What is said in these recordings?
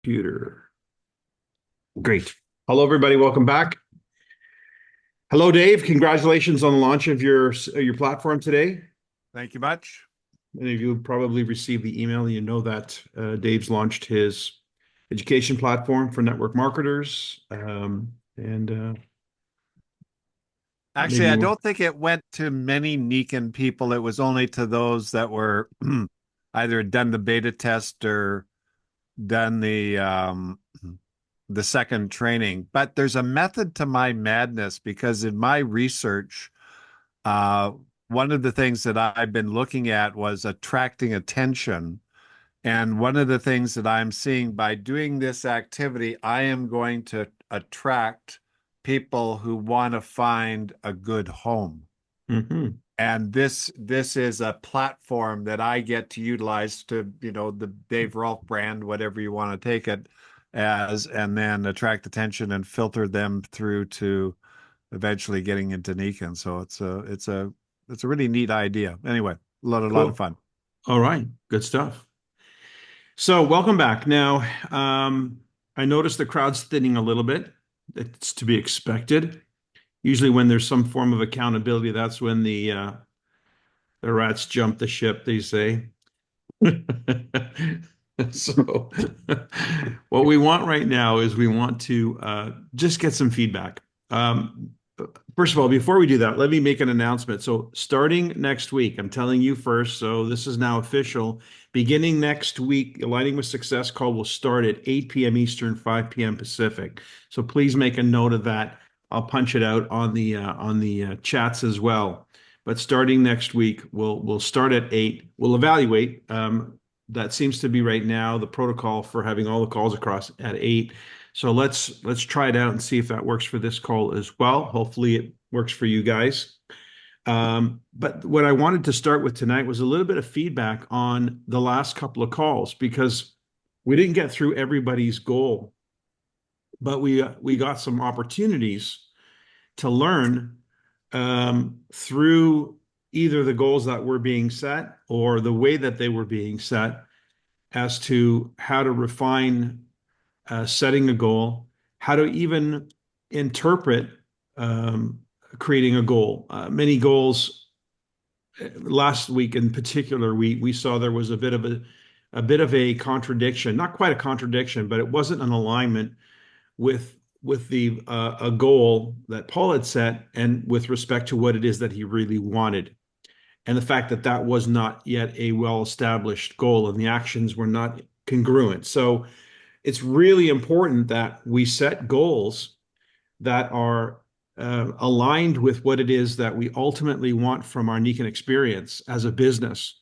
Computer. Great. Hello, everybody. Welcome back. Hello, Dave. Congratulations on the launch of your platform today. Thank you much. Many of you probably received the email. You know that Dave's launched his education platform for network marketers. And Actually, I don't think it went to many Nikan people. It was only to those that were either done the beta test or done the second training. But there's a method to my madness because in my research, uh, one of the things that I've been looking at was attracting attention. And one of the things that I'm seeing by doing this activity, I am going to attract people who want to find a good home. Mhm. And this is a platform that I get to utilize to, the Dave Rolfe brand, whatever you want to take it as, and then attract attention and filter them through to eventually getting into Nikan. So it's a really neat idea. Anyway, a lot of Cool. fun. All right. Good stuff. So, welcome back. Now, I noticed the crowd's thinning a little bit. It's to be expected. Usually, when there's some form of accountability, that's when the rats jump the ship, they say. So, what we want right now is we want to just get some feedback. Um, First of all, before we do that, let me make an announcement. So, starting next week, I'm telling you first, so this is now official. Beginning next week, Aligning with Success call will start at 8 p.m. Eastern, 5 p.m. Pacific. So please make a note of that. I'll punch it out on the chats as well. But starting next week, we'll start at 8. We'll evaluate. That seems to be right now the protocol for having all the calls across at 8. So let's try it out and see if that works for this call as well. Hopefully it works for you guys. But what I wanted to start with tonight was a little bit of feedback on the last couple of calls because we didn't get through everybody's goal, but we got some opportunities to learn through either the goals that were being set or the way that they were being set as to how to refine setting a goal, how to even interpret um, creating a goal. Many goals last week in particular, we saw there was a bit of a contradiction, not quite a contradiction, but it wasn't an alignment with the a goal that Paul had set and with respect to what it is that he really wanted. And the fact that that was not yet a well-established goal and the actions were not congruent. So it's really important that we set goals that are aligned with what it is that we ultimately want from our Nikan experience as a business.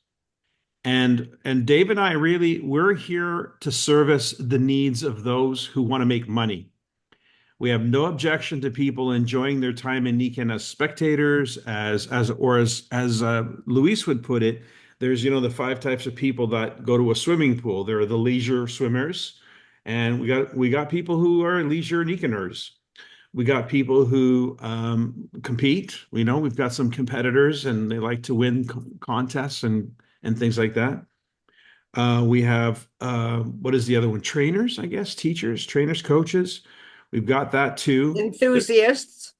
And Dave and I really we're here to service the needs of those who want to make money. We have no objection to people enjoying their time in Nikan as spectators, as Luis would put it. There's the five types of people that go to a swimming pool. There are the leisure swimmers, and we got people who are leisure Nikaners. We got people who compete. We've got some competitors, and they like to win contests and things like that. We have what is the other one? Trainers, I guess, teachers, trainers, coaches. We've got that too. Enthusiasts.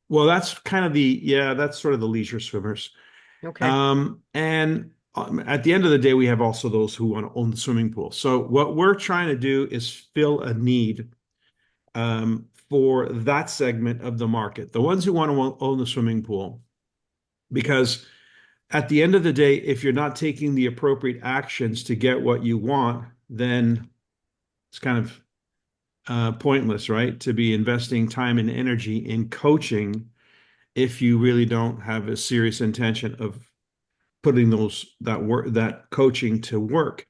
Well, that's kind of that's sort of the leisure swimmers. Okay. And at the end of the day, we have also those who want to own the swimming pool. So what we're trying to do is fill a need for that segment of the market, the ones who want to own the swimming pool, because at the end of the day, if you're not taking the appropriate actions to get what you want, then it's kind of pointless, right? To be investing time and energy in coaching if you really don't have a serious intention of putting that coaching to work.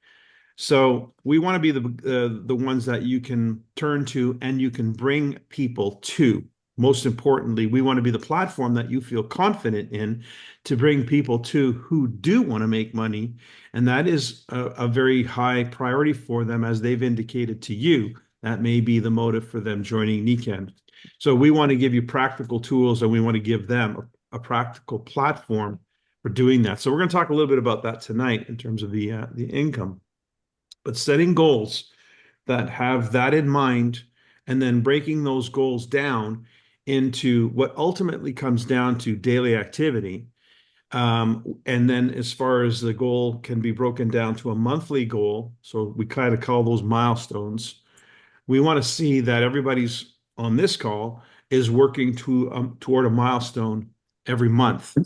So we want to be the ones that you can turn to and you can bring people to. Most importantly, we want to be the platform that you feel confident in to bring people to who do want to make money. And that is a very high priority for them, as they've indicated to you. That may be the motive for them joining Nikan. So we want to give you practical tools and we want to give them a practical platform for doing that. So we're going to talk a little bit about that tonight in terms of the income. But setting goals that have that in mind, and then breaking those goals down into what ultimately comes down to daily activity. And then as far as the goal can be broken down to a monthly goal, so we kind of call those milestones. We want to see that everybody's on this call is working toward a milestone every month.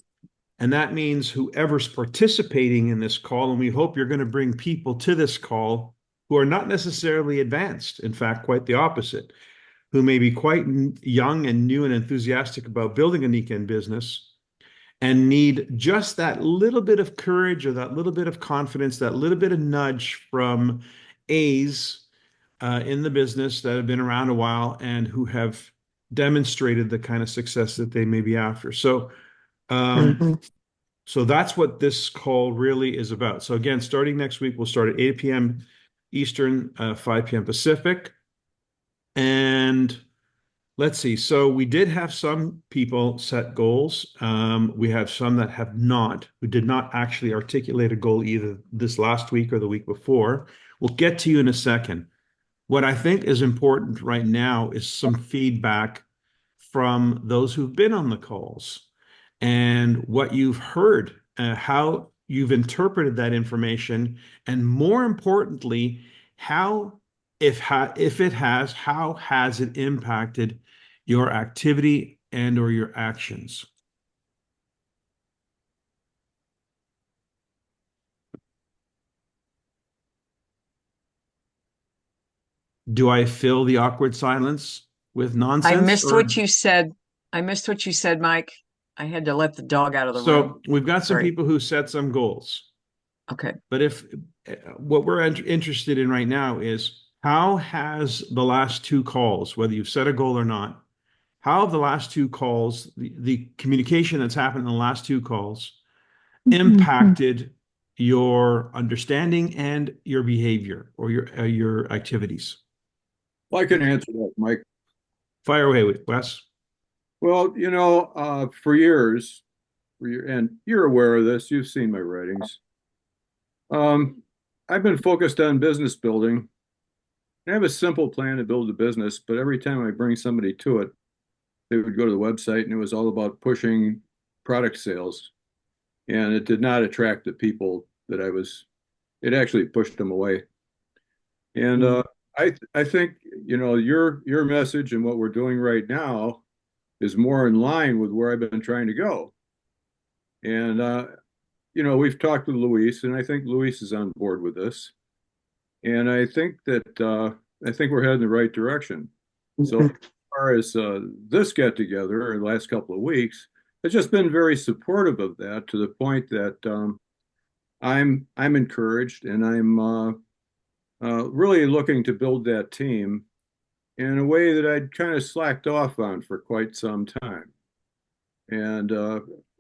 And that means whoever's participating in this call, and we hope you're going to bring people to this call who are not necessarily advanced, in fact, quite the opposite, who may be quite young and new and enthusiastic about building a Nikken business and need just that little bit of courage or that little bit of confidence, that little bit of nudge from A's in the business that have been around a while and who have demonstrated the kind of success that they may be after. Um, so that's what this call really is about. So again, starting next week, we'll start at 8 p.m. Eastern, 5 p.m. Pacific. And let's see. So we did have some people set goals. We have some that have not, who did not actually articulate a goal either this last week or the week before. We'll get to you in a second. What I think is important right now is some feedback from those who've been on the calls and what you've heard, how you've interpreted that information, and more importantly, how, if it has, how has it impacted your activity and or your actions? Do I fill the awkward silence with I nonsense missed what or? you said. I missed what you said, Mike. I had to let the dog out of the room. So we've got some Sorry. people who set some goals. Okay. But if what we're interested in right now is how has the last two calls, whether you've set a goal or not, how have the last two calls, the communication that's happened in the last two calls, impacted your understanding and your behavior or your activities? Well, I can answer that, Mike. Fire away with Wes. Well, for years, and you're aware of this, you've seen my writings. Um, I've been focused on business building. I have a simple plan to build a business, but every time I bring somebody to it, they would go to the website and it was all about pushing product sales. And it did not attract the people that it actually pushed them away. And I think, your message and what we're doing right now is more in line with where I've been trying to go. And we've talked with Luis, and I think Luis is on board with this. And I think we're heading in the right direction. So as far as this get together in the last couple of weeks, it's just been very supportive of that to the point that I'm encouraged and I'm really looking to build that team in a way that I'd kind of slacked off on for quite some time. And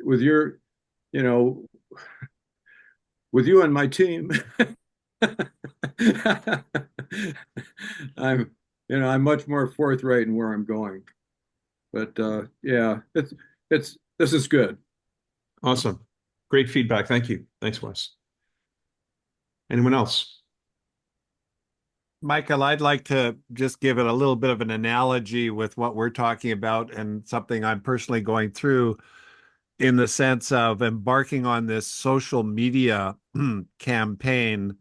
with your, you know, with you and my team, I'm much more forthright in where I'm going. But yeah, this is good. Awesome. Great feedback. Thank you. Thanks, Wes. Anyone else? Michael, I'd like to just give it a little bit of an analogy with what we're talking about and something I'm personally going through in the sense of embarking on this social media campaign.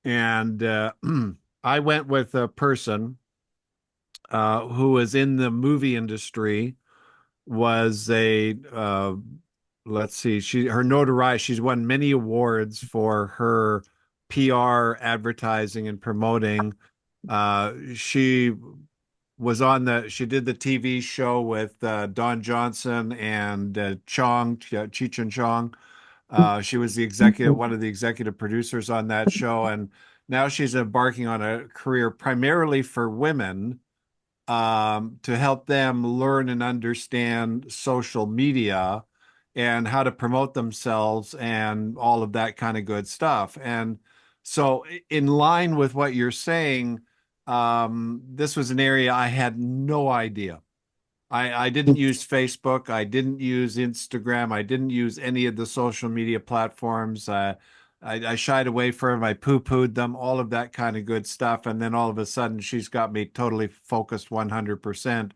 And I went with a person who was in the movie industry, was let's see, her notoriety, she's won many awards for her PR advertising and promoting. She she did the TV show with Don Johnson and Cheech and Chong. She was one of the executive producers on that show, and now she's embarking on a career primarily for women, to help them learn and understand social media and how to promote themselves and all of that kind of good stuff. And so, in line with what you're saying, this was an area I had no idea. I didn't use Facebook. I didn't use Instagram. I didn't use any of the social media platforms. I shied away from them. I poo-pooed them, all of that kind of good stuff. And then all of a sudden, she's got me totally focused 100%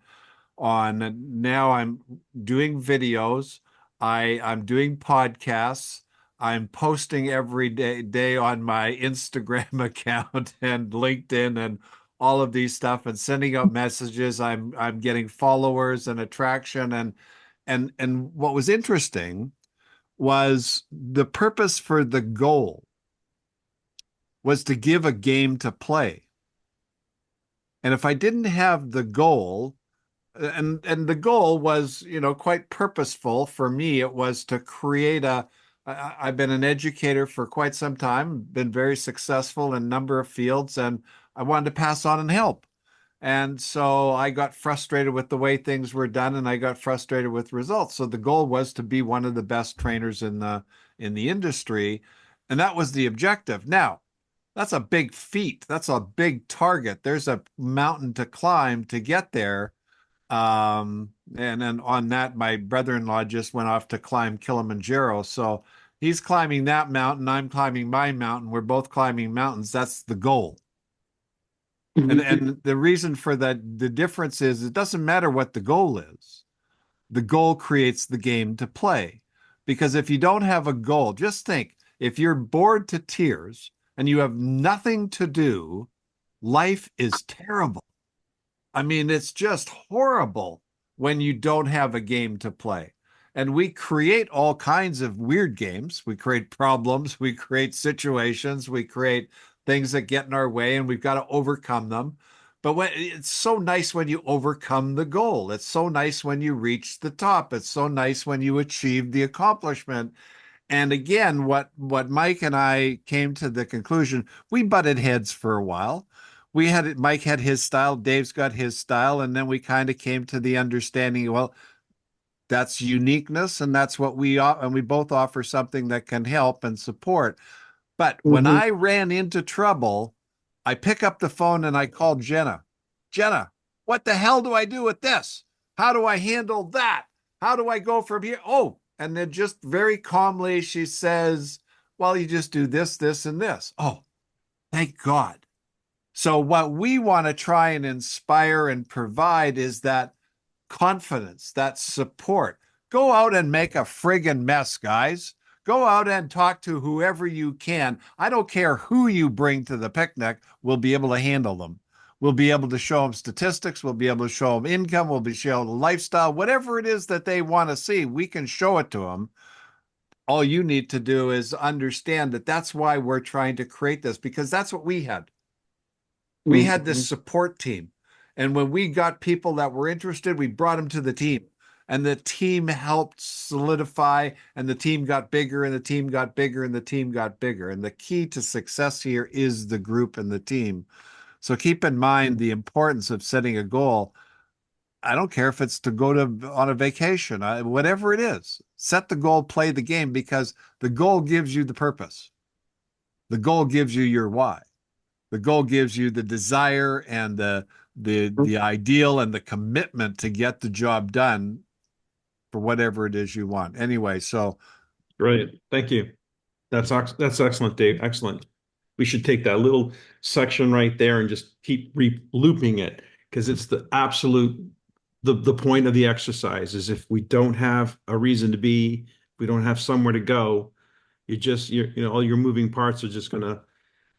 on now I'm doing videos. I'm doing podcasts. I'm posting every day on my Instagram account and LinkedIn and all of these stuff and sending out messages. I'm getting followers and attraction and what was interesting was the purpose for the goal was to give a game to play. And if I didn't have the goal, and the goal was, quite purposeful for me, it was to create I've been an educator for quite some time, been very successful in a number of fields, and I wanted to pass on and help. And so I got frustrated with the way things were done, and I got frustrated with results. So the goal was to be one of the best trainers in the industry, and that was the objective. Now, that's a big feat. That's a big target. There's a mountain to climb to get there. And then on that, my brother-in-law just went off to climb Kilimanjaro. So he's climbing that mountain. I'm climbing my mountain. We're both climbing mountains. That's the goal. And the reason for that, the difference is it doesn't matter what the goal is. The goal creates the game to play. Because if you don't have a goal, just think, if you're bored to tears and you have nothing to do, life is terrible. I mean, it's just horrible when you don't have a game to play. And we create all kinds of weird games. We create problems, we create situations, we create things that get in our way, and we've got to overcome them. But it's so nice when you overcome the goal. It's so nice when you reach the top. It's so nice when you achieve the accomplishment. And again, what Mike and I came to the conclusion, we butted heads for a while. Mike had his style, Dave's got his style, and then we kind of came to the understanding, well, that's uniqueness, and that's what and we both offer something that can help and support. But when I ran into trouble, I pick up the phone and I called Jenna. Jenna, what the hell do I do with this? How do I handle that? How do I go from here? Oh, and then just very calmly, she says, well, you just do this, this, and this. Oh, thank God. So what we want to try and inspire and provide is that confidence, that support. Go out and make a friggin' mess, guys. Go out and talk to whoever you can. I don't care who you bring to the picnic. We'll be able to handle them. We'll be able to show them statistics. We'll be able to show them income. We'll be showing them lifestyle. Whatever it is that they want to see, we can show it to them. All you need to do is understand that that's why we're trying to create this, because that's what we had. We had this support team. And when we got people that were interested, we brought them to the team. And the team helped solidify, and the team got bigger, and the team got bigger, and the team got bigger. And the key to success here is the group and the team. So keep in mind the importance of setting a goal. I don't care if it's to go on a vacation, whatever it is, set the goal, play the game, because the goal gives you the purpose. The goal gives you your why. The goal gives you the desire and the ideal and the commitment to get the job done for whatever it is you want. Anyway, so Brilliant. Thank you. That's excellent, Dave. Excellent. We should take that little section right there and just keep looping it, because it's the absolute the point of the exercise is if we don't have a reason to be, we don't have somewhere to go, all your moving parts are just going to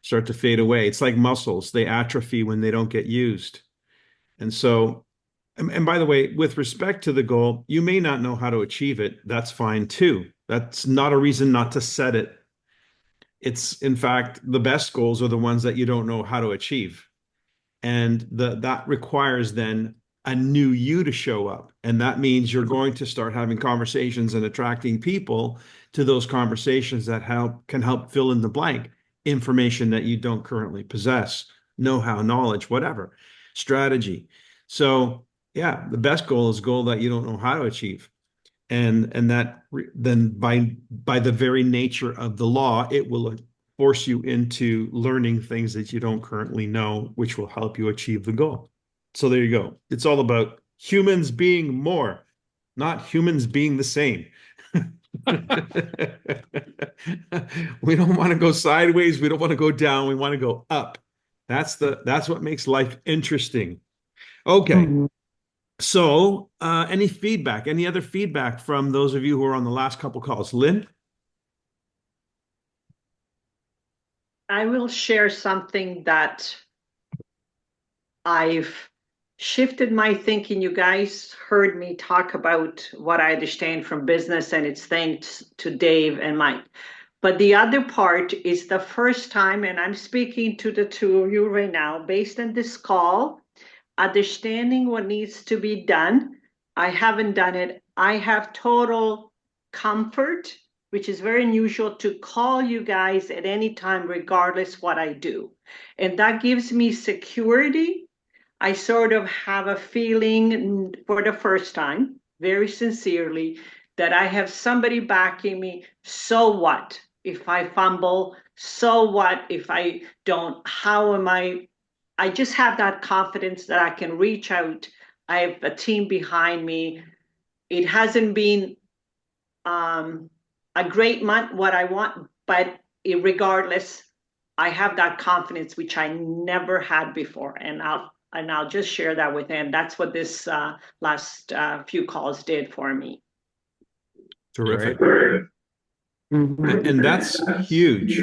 start to fade away. It's like muscles. They atrophy when they don't get used. And so, and by the way, with respect to the goal, you may not know how to achieve it. That's fine too. That's not a reason not to set it. It's, in fact, the best goals are the ones that you don't know how to achieve. And that requires then a new you to show up. And that means you're going to start having conversations and attracting people to those conversations that can help fill in the blank. Information that you don't currently possess, know-how, knowledge, whatever, strategy. So yeah, the best goal is a goal that you don't know how to achieve. And that then by the very nature of the law, it will force you into learning things that you don't currently know, which will help you achieve the goal. So there you go. It's all about humans being more, not humans being the same. We don't want to go sideways. We don't want to go down. We want to go up. That's what makes life interesting. Okay. Mhm. So, any feedback, any other feedback from those of you who are on the last couple calls? Lynn? I will share something that I've shifted my thinking. You guys heard me talk about what I understand from business, and it's thanks to Dave and Mike. But the other part is the first time, and I'm speaking to the two of you right now, based on this call, understanding what needs to be done. I haven't done it. I have total comfort, which is very unusual, to call you guys at any time, regardless what I do. And that gives me security. I sort of have a feeling for the first time, very sincerely, that I have somebody backing me. So what if I fumble? So what if I don't? How am I just have that confidence that I can reach out. I have a team behind me. It hasn't been a great month, what I want, but regardless, I have that confidence which I never had before, and I'll just share that with him. That's what this last few calls did for me. Terrific. Mhm. And that's huge.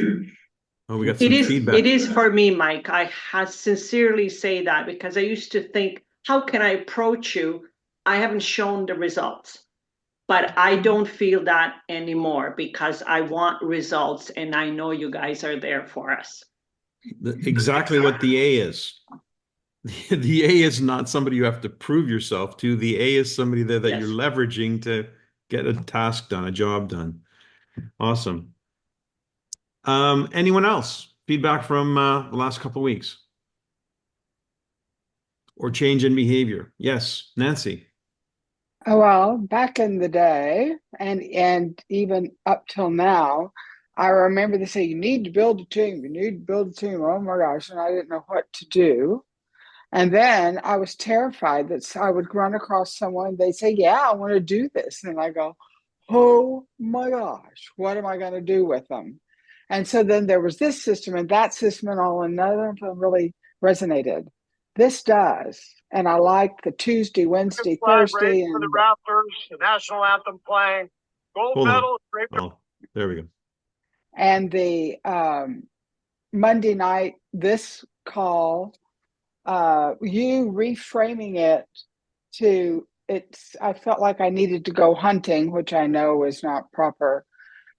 Oh, we got It some is. feedback. It is for me, Mike. I sincerely say that because I used to think, how can I approach you? I haven't shown the results, but I don't feel that anymore because I want results, and I know you guys are there for us. Exactly what the A is. The A is not somebody you have to prove yourself to. The A is somebody there that Yes. you're leveraging to get a task done, a job done. Awesome. Anyone else? Feedback from the last couple of weeks? Or change in behavior? Yes, Nancy. Oh, well, back in the day, and even up till now, I remember they say you need to build a team. You need to build a team. Oh my gosh, and I didn't know what to do. And then I was terrified that I would run across someone. They say, "Yeah, I want to do this," and I go, "Oh my gosh, what am I going to do with them?" And so then there was this system and that system, and all, and none of them really resonated. This does, and I like the Tuesday, Wednesday, Thursday, For the and Raptors, the national anthem playing, gold Hold on. medal. Oh, there we go. the Monday night, this call, you reframing it to it's, I felt like I needed to go hunting, which I know is not proper,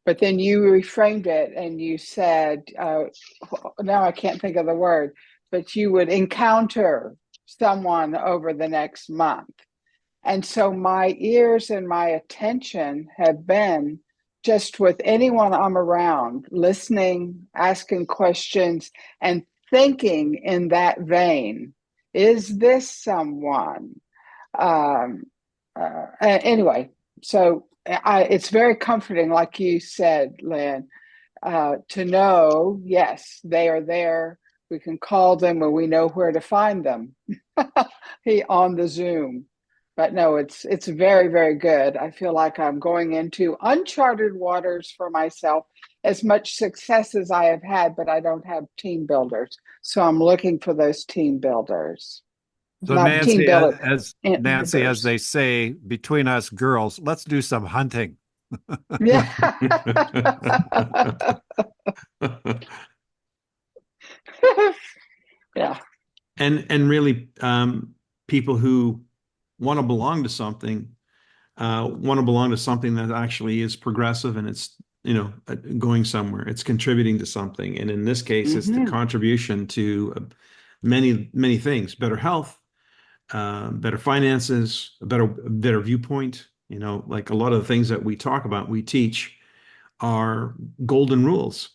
but then you reframed it and you said, now I can't think of the word, but you would encounter someone over the next month. And so my ears and my attention have been just with anyone I'm around, listening, asking questions, and thinking in that vein. Is this someone? Um, anyway, so it's very comforting, like you said, Lynn, to know, yes, they are there. We can call them and we know where to find them on the Zoom. But no, it's very, very good. I feel like I'm going into uncharted waters for myself. As much success as I have had, but I don't have team builders. So I'm looking for those team builders. So Not team Nancy, builders. Nancy, as they say, between us girls, let's do some hunting. Yeah. Yeah. And really, people who want to belong to something, want to belong to something that actually is progressive and it's, going somewhere. It's contributing to something. And in this case, it's the contribution to many, many things: better health, better finances, a better viewpoint. Like a lot of the things that we talk about, we teach are golden rules.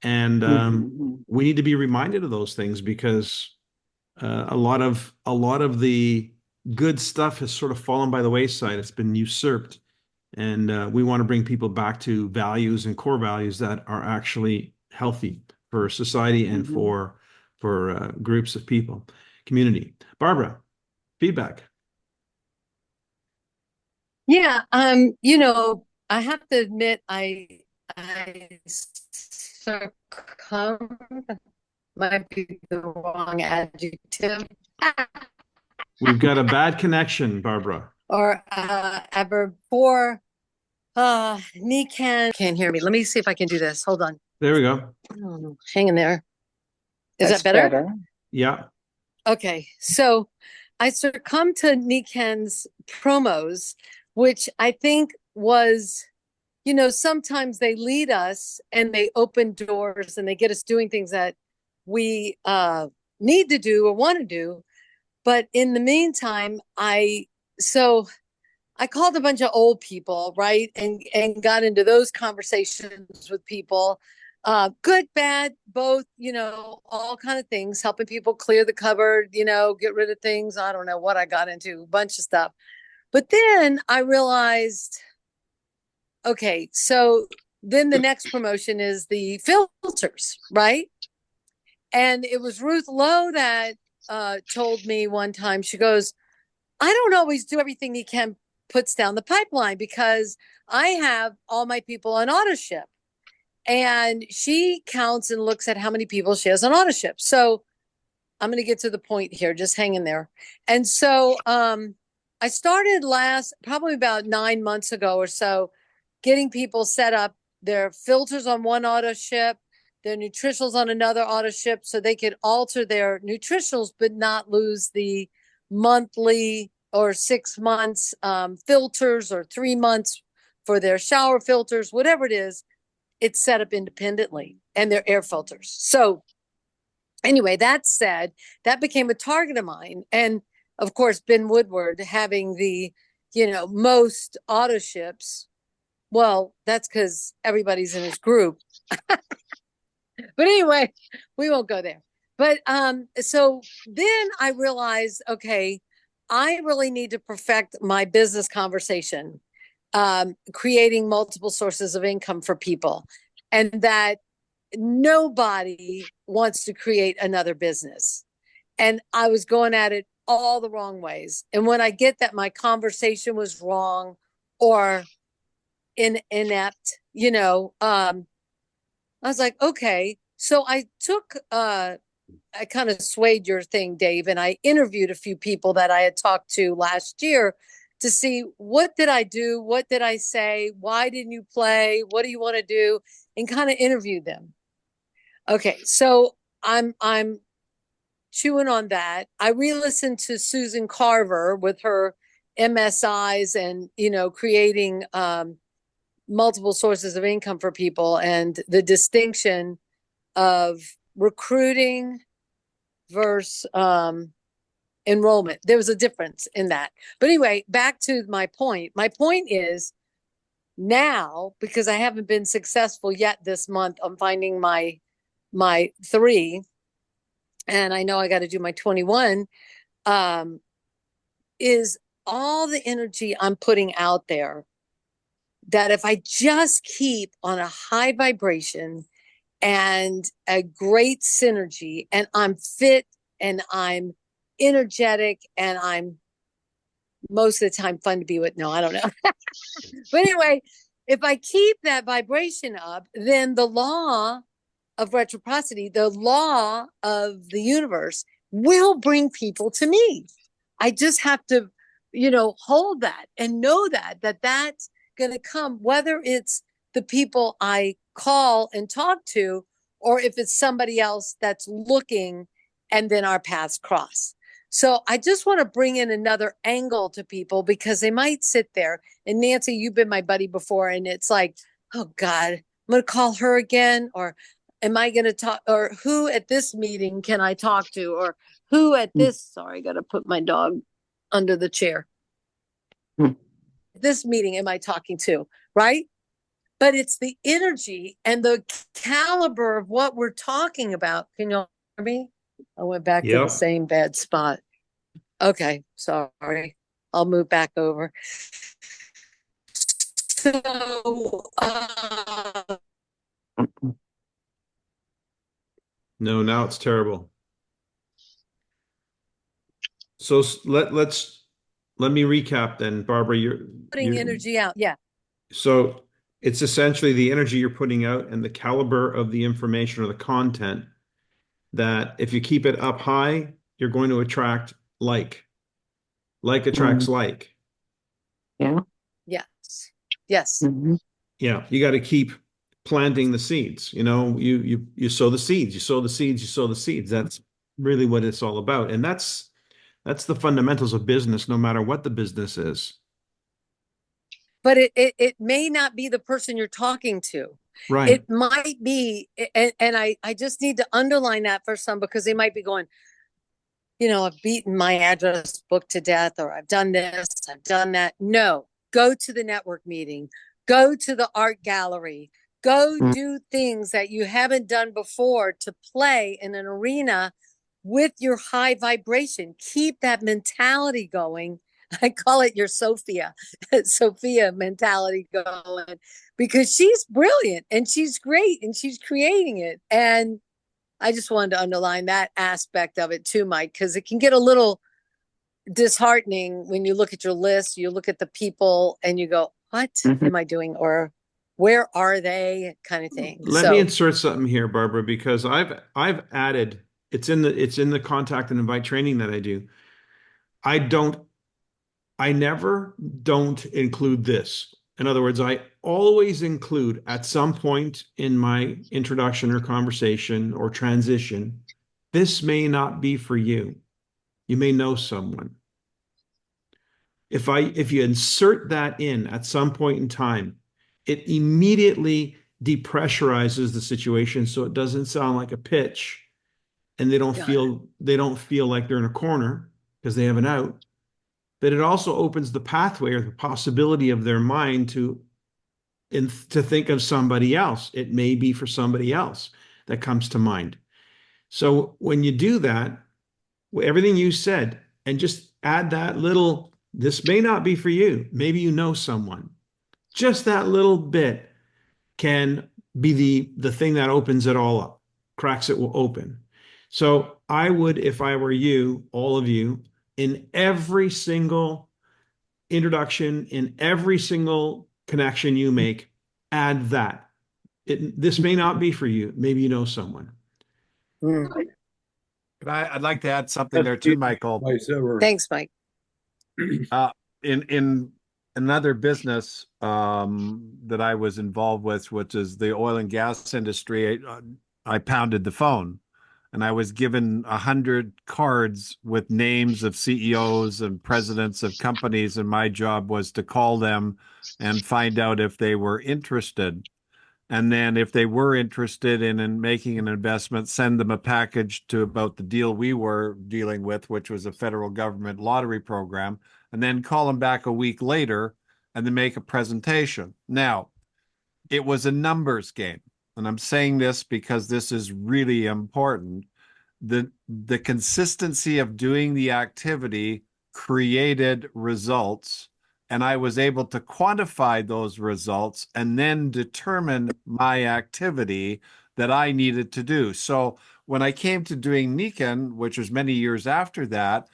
And we need to be reminded of those things because a lot of the good stuff has sort of fallen by the wayside. It's been usurped, and we want to bring people back to values and core values that are actually healthy for society and for groups of people, community. Barbara, feedback. Yeah, I have to admit, I succumb might be the wrong adjective. We've got a bad connection, Barbara. Or ever for Nikan can't hear me. Let me see if I can do this. Hold on. There we go. Oh, hang in there. Is That's that better? Yeah. Okay, so I succumbed to Nikan's promos, which I think was, you know, sometimes they lead us and they open doors and they get us doing things that we need to do or want to do. But in the meantime, I called a bunch of old people, right? And got into those conversations with people. Good, bad, both, you know, all kind of things, helping people clear the cupboard, you know, get rid of things. I don't know what I got into, a bunch of stuff. But then I realized, okay, so then the next promotion is the filters, right? And it was Ruth Lowe that told me one time, she goes, I don't always do everything he can puts down the pipeline because I have all my people on auto ship. And she counts and looks at how many people she has on auto ship. So I'm going to get to the point here. Just hang in there. And so I started probably about 9 months ago or so, getting people set up their filters on one auto ship, their nutritionals on another auto ship, so they could alter their nutritionals but not lose the monthly or 6 months filters or 3 months for their shower filters, whatever it is. It's set up independently, and their air filters. So anyway, that said, that became a target of mine. And of course, Ben Woodward having the, you know, most auto ships. Well, that's because everybody's in his group. But anyway, we won't go there. But so then I realized, okay, I really need to perfect my business conversation, creating multiple sources of income for people, and that nobody wants to create another business. And I was going at it all the wrong ways. And when I get that my conversation was wrong or inept, you know, I was like, okay. So I took, I kind of swayed your thing, Dave, and I interviewed a few people that I had talked to last year to see, what did I do? What did I say? Why didn't you play? What do you want to do? And kind of interviewed them. Okay, so I'm chewing on that. I re-listened to Susan Carver with her MSIs and, you know, creating multiple sources of income for people, and the distinction of recruiting versus enrollment. There was a difference in that. But anyway, back to my point. My point is, now, because I haven't been successful yet this month on finding my 3, and I know I got to do my 21, is all the energy I'm putting out there, that if I just keep on a high vibration and a great synergy, and I'm fit and I'm energetic and I'm most of the time fun to be with. No, I don't know. But anyway, if I keep that vibration up, then the law of reciprocity, the law of the universe, will bring people to me. I just have to, you know, hold that and know that that's going to come, whether it's the people I call and talk to, or if it's somebody else that's looking and then our paths cross. So I just want to bring in another angle to people, because they might sit there, and Nancy, you've been my buddy before, and it's like, oh God, I'm going to call her again, or am I going to talk, or who at this meeting can I talk to, or who at this, sorry, I got to put my dog under the chair. This meeting am I talking to, right? But it's the energy and the caliber of what we're talking about. Can you hear me? I went back to the same bad spot. Okay, sorry. I'll move back over. So, No, now it's terrible. So let me recap then, Barbara. Putting energy out, yeah. So it's essentially the energy you're putting out and the caliber of the information or the content that if you keep it up high, you're going to attract like. Like attracts like. Yeah. Yes. Yes. Mhm. Yeah, you got to keep planting the seeds. You sow the seeds, you sow the seeds, you sow the seeds. That's really what it's all about. And that's the fundamentals of business, no matter what the business is. But it may not be the person you're talking to. Right. It might be, and I just need to underline that for some, because they might be going, I've beaten my address book to death, or I've done this, I've done that. No, go to the network meeting, go to the art gallery, go do things that you haven't done before to play in an arena with your high vibration. Keep that mentality going. I call it your Sophia mentality going, because she's brilliant and she's great and she's creating it. And I just wanted to underline that aspect of it too, Mike, because it can get a little disheartening when you look at your list, you look at the people and you go, what am I doing? Or where are they, kind of thing. Let me insert something here, Barbara, because I've added, it's in the contact and invite training that I do. I never don't include this. In other words, I always include at some point in my introduction or conversation or transition, this may not be for you. You may know someone. If you insert that in at some point in time, it immediately depressurizes the situation so it doesn't sound like a pitch, and they don't feel like they're in a corner because they have an out. But it also opens the pathway or the possibility of their mind to think of somebody else. It may be for somebody else that comes to mind. So when you do that, everything you said, and just add that little, this may not be for you. Maybe you know someone. Just that little bit can be the thing that opens it all up, cracks it will open. So I would, if I were you, all of you, in every single introduction, in every single connection you make, add that. This may not be for you. Maybe you know someone. I'd like to add something there too, Michael. Thanks, Mike. In another business that I was involved with, which is the oil and gas industry, I pounded the phone. And I was given 100 cards with names of CEOs and presidents of companies, and my job was to call them and find out if they were interested. And then if they were interested in making an investment, send them a package about the deal we were dealing with, which was a federal government lottery program, and then call them back a week later and then make a presentation. Now, it was a numbers game. And I'm saying this because this is really important. The consistency of doing the activity created results, and I was able to quantify those results and then determine my activity that I needed to do. So when I came to doing Nikken, which was many years after that,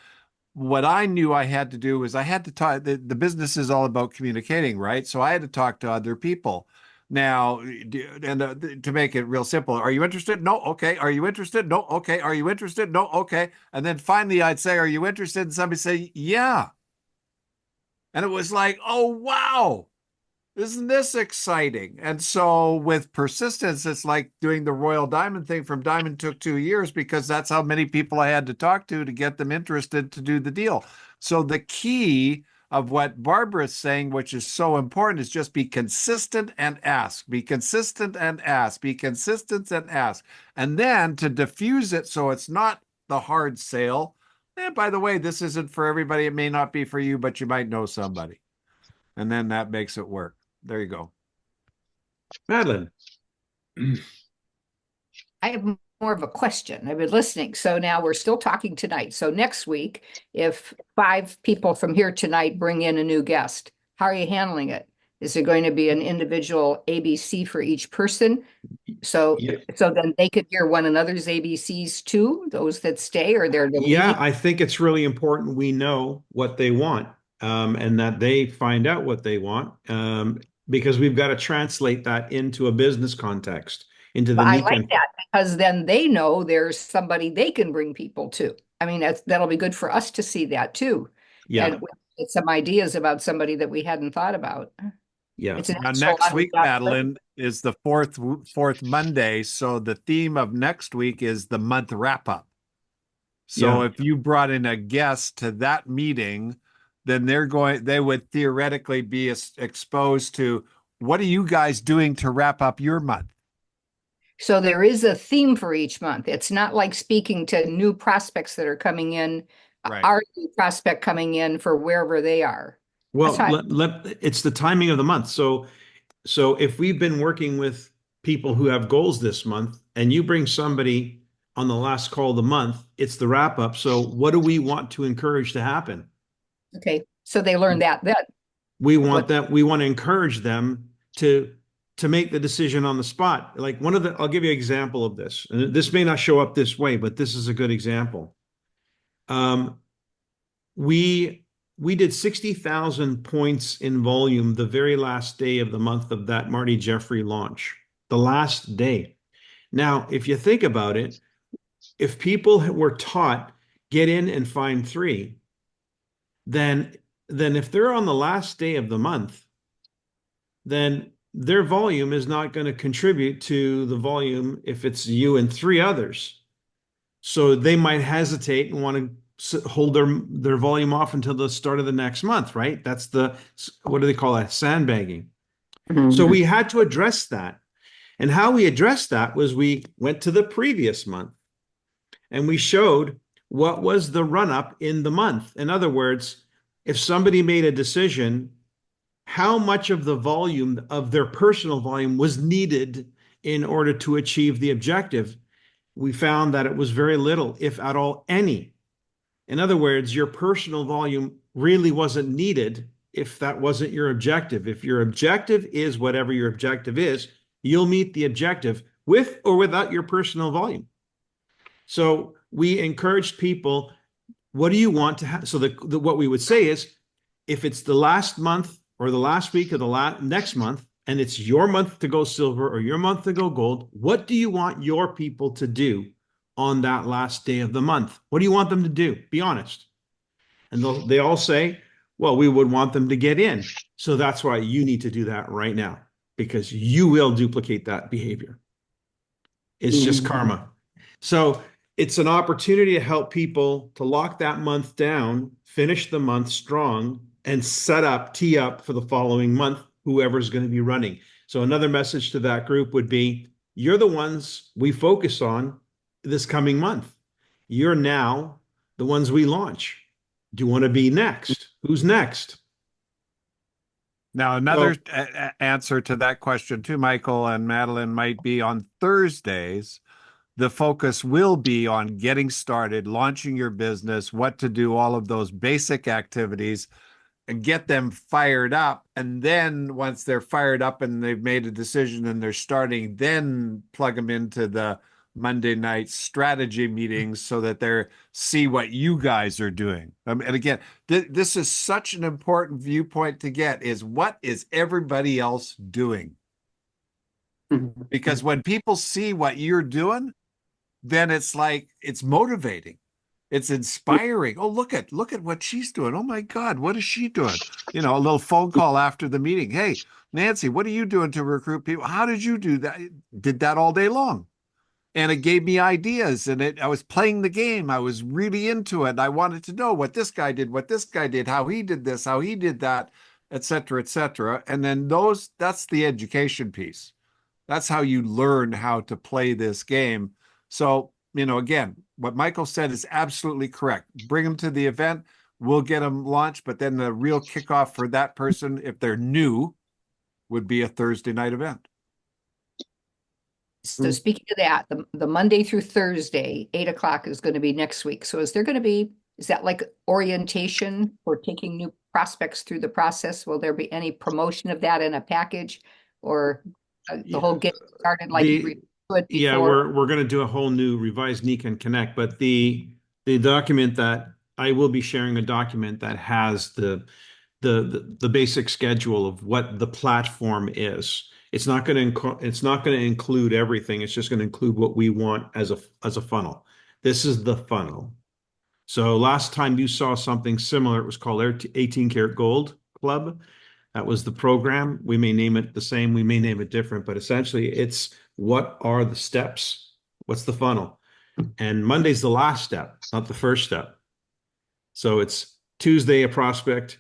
what I knew I had to do was I had to talk. The business is all about communicating, right? So I had to talk to other people. Now, and to make it real simple, are you interested? No. Okay. Are you interested? No. Okay. Are you interested? No. Okay. And then finally I'd say, are you interested? And somebody say, yeah. And it was like, oh, wow. Isn't this exciting? And so with persistence, it's like doing the Royal Diamond thing from Diamond took 2 years, because that's how many people I had to talk to get them interested to do the deal. So the key of what Barbara's saying, which is so important, is just be consistent and ask. Be consistent and ask. Be consistent and ask. And then to diffuse it so it's not the hard sale. And by the way, this isn't for everybody. It may not be for you, but you might know somebody. And then that makes it work. There you go. Madeline. I have more of a question. I've been listening. So now we're still talking tonight. So next week, if 5 people from here tonight bring in a new guest, how are you handling it? Is there going to be an individual ABC for each person? So then they could hear one another's ABCs too, those that stay, or they're deleting? Yeah, I think it's really important we know what they want, and that they find out what they want. because we've got to translate that into a business context, into the I Nikan. like that because then they know there's somebody they can bring people to. I mean, that'll be good for us to see that too. Yeah, And get some ideas about somebody that we hadn't thought about. yeah. It's an Now, extra next lot of week, job. Madeline, is the fourth Monday. So the theme of next week is the month wrap up. So Yeah. if you brought in a guest to that meeting, then they would theoretically be exposed to what are you guys doing to wrap up your month? So there is a theme for each month. It's not like speaking to new prospects that are coming in, Right. our new prospect coming in for wherever they are. Well, That's it's the timing of the month. So if we've been working with people who have goals this month and you bring somebody on the last call of the month, it's the wrap up. So what do we want to encourage to happen? Okay, so they learn that then. We want to encourage them to make the decision on the spot. Like I'll give you an example of this. And this may not show up this way, but this is a good example. We did 60,000 points in volume the very last day of the month of that Marty Jeffrey launch, the last day. Now, if you think about it, if people were taught get in and find 3, then if they're on the last day of the month, then their volume is not going to contribute to the volume if it's you and 3 others. So they might hesitate and want to hold their volume off until the start of the next month, right? That's what do they call that? Sandbagging. Mm-hmm. So we had to address that. And how we addressed that was we went to the previous month and we showed what was the run up in the month. In other words, if somebody made a decision, how much of the volume of their personal volume was needed in order to achieve the objective. We found that it was very little, if at all any. In other words, your personal volume really wasn't needed if that wasn't your objective. If your objective is whatever your objective is, you'll meet the objective with or without your personal volume. So we encouraged people, what do you want to have? So what we would say is, if it's the last month or the last week of the next month, and it's your month to go silver or your month to go gold, what do you want your people to do on that last day of the month? What do you want them to do? Be honest. And they all say, well, we would want them to get in. So that's why you need to do that right now, because you will duplicate that behavior. It's just karma. So it's an opportunity to help people to lock that month down, finish the month strong, and tee up for the following month, whoever's going to be running. So another message to that group would be, you're the ones we focus on this coming month. You're now the ones we launch. Do you want to be next? Who's next? Now, another answer to that question too, Michael and Madeline, might be on Thursdays. The focus will be on getting started, launching your business, what to do, all of those basic activities, and get them fired up. And then once they're fired up and they've made a decision and they're starting, then plug them into the Monday night strategy meetings so that they see what you guys are doing. And again, this is such an important viewpoint to get, is what is everybody else doing? Because when people see what you're doing, then it's like, it's motivating. It's inspiring. Oh, look at what she's doing. Oh my God, what is she doing? You know, a little phone call after the meeting. Hey, Nancy, what are you doing to recruit people? How did you do that? Did that all day long. And it gave me ideas, and I was playing the game. I was really into it. I wanted to know what this guy did, how he did this, how he did that, et cetera, et cetera. And then that's the education piece. That's how you learn how to play this game. So, you know, again, what Michael said is absolutely correct. Bring them to the event. We'll get them launched, but then the real kickoff for that person, if they're new, would be a Thursday night event. So speaking of that, the Monday through Thursday, 8:00 is going to be next week. So is that like orientation for taking new prospects through the process? Will there be any promotion of that in a package, or the whole get started like you would before? Yeah, we're going to do a whole new revised Nikan Connect, but the document that I will be sharing, a document that has the the basic schedule of what the platform is. It's not going to include everything. It's just going to include what we want as a funnel. This is the funnel. So last time you saw something similar, it was called 18 Karat Gold Club. That was the program. We may name it the same, we may name it different, but essentially it's what are the steps? What's the funnel? And Monday's the last step, not the first step. So it's Tuesday, a prospect,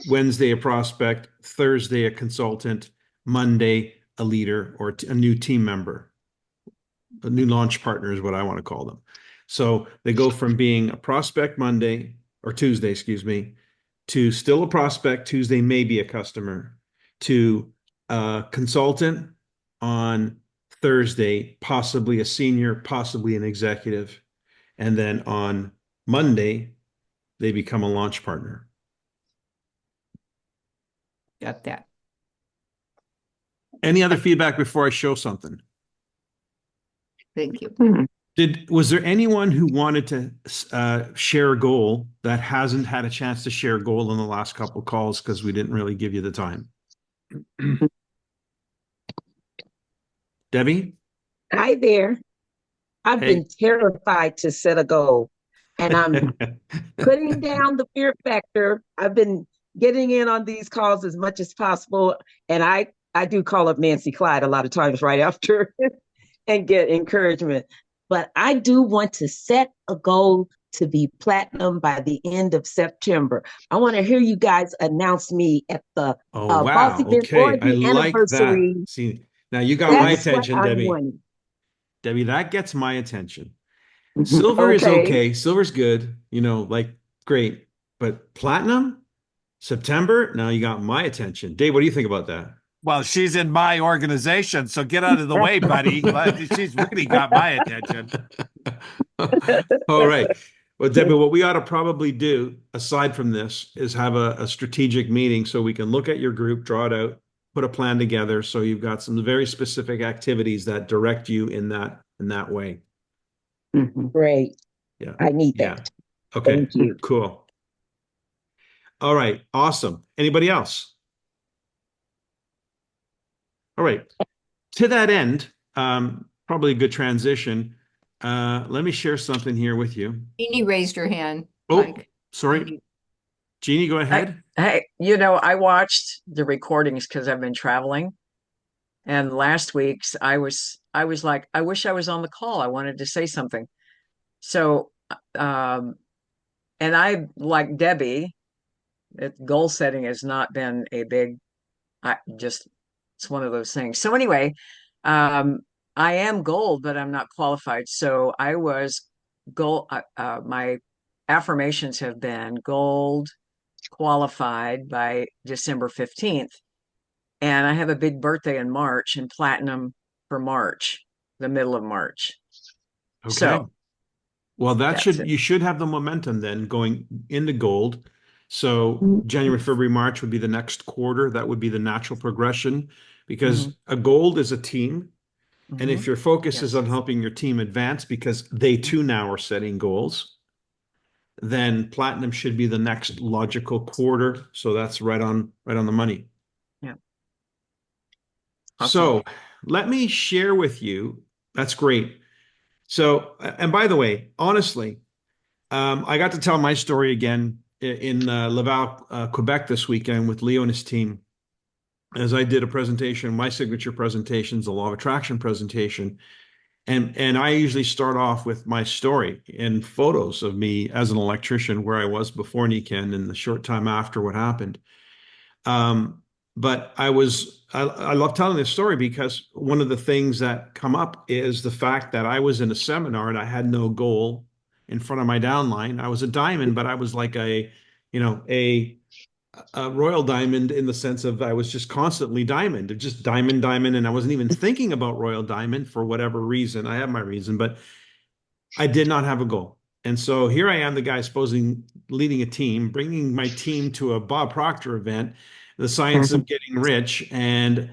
Wednesday, a prospect, Thursday, a consultant, Monday, a leader or a new team member. A new launch partner is what I want to call them. So they go from being a prospect Monday or Tuesday, excuse me, to still a prospect, Tuesday, maybe a customer, to a consultant on Thursday, possibly a senior, possibly an executive. And then on Monday, they become a launch partner. Got that. Any other feedback before I show something? Thank you. Was there anyone who wanted to share a goal that hasn't had a chance to share a goal in the last couple of calls because we didn't really give you the time? Debbie? Hi there. I've Hey. been terrified to set a goal, and I'm putting down the fear factor. I've been getting in on these calls as much as possible, and I do call up Nancy Clyde a lot of times right after and get encouragement. But I do want to set a goal to be platinum by the end of September. I want to hear you guys announce me at the Oh, wow. Boss event or Okay. I the like anniversary. that. See, now you got my That's what attention, I'm Debbie. wanting. Debbie, that gets my attention. Silver is okay. Silver's good, like great. But platinum, September, now you got my attention. Dave, what do you think about that? Well, she's in my organization, so get out of the way, buddy. She's really got my attention. All right. Well, Debbie, what we ought to probably do, aside from this, is have a strategic meeting so we can look at your group, draw it out, put a plan together. So you've got some very specific activities that direct you in that way. Great. Yeah. I need Yeah. that. Okay. Thank you. Cool. All right. Awesome. Anybody else? All right. To that end, probably a good transition. Let me share something here with you. Jeannie raised her hand. Oh, Mike. sorry. Jeannie, go ahead. Hey, I watched the recordings because I've been traveling. And last week's, I was like, I wish I was on the call. I wanted to say something. So, and I, like Debbie, goal setting has not been a big, it's one of those things. So anyway, I am gold, but I'm not qualified. So I was gold. My affirmations have been gold qualified by December 15th. And I have a big birthday in March and platinum for March, the middle of March. Okay. So, well, that's you should have the momentum then going into gold. So January, February, March would be the next quarter. That would be the natural progression because a gold is a team. And if your focus is on helping your team advance because they too now are setting goals, then platinum should be the next logical quarter. So that's right on the money. Yeah. So let me share with you. That's great. So, and by the way, honestly, I got to tell my story again in Laval, Quebec this weekend with Leo and his team. As I did a presentation, my signature presentation is the Law of Attraction presentation. And I usually start off with my story and photos of me as an electrician, where I was before Niken and the short time after what happened. But I love telling this story because one of the things that come up is the fact that I was in a seminar and I had no goal in front of my downline. I was a diamond, but I was like a royal diamond in the sense of I was just constantly diamond, just diamond. And I wasn't even thinking about royal diamond for whatever reason. I have my reason, but I did not have a goal. And so here I am, the guy supposing leading a team, bringing my team to a Bob Proctor event, the science of getting rich. And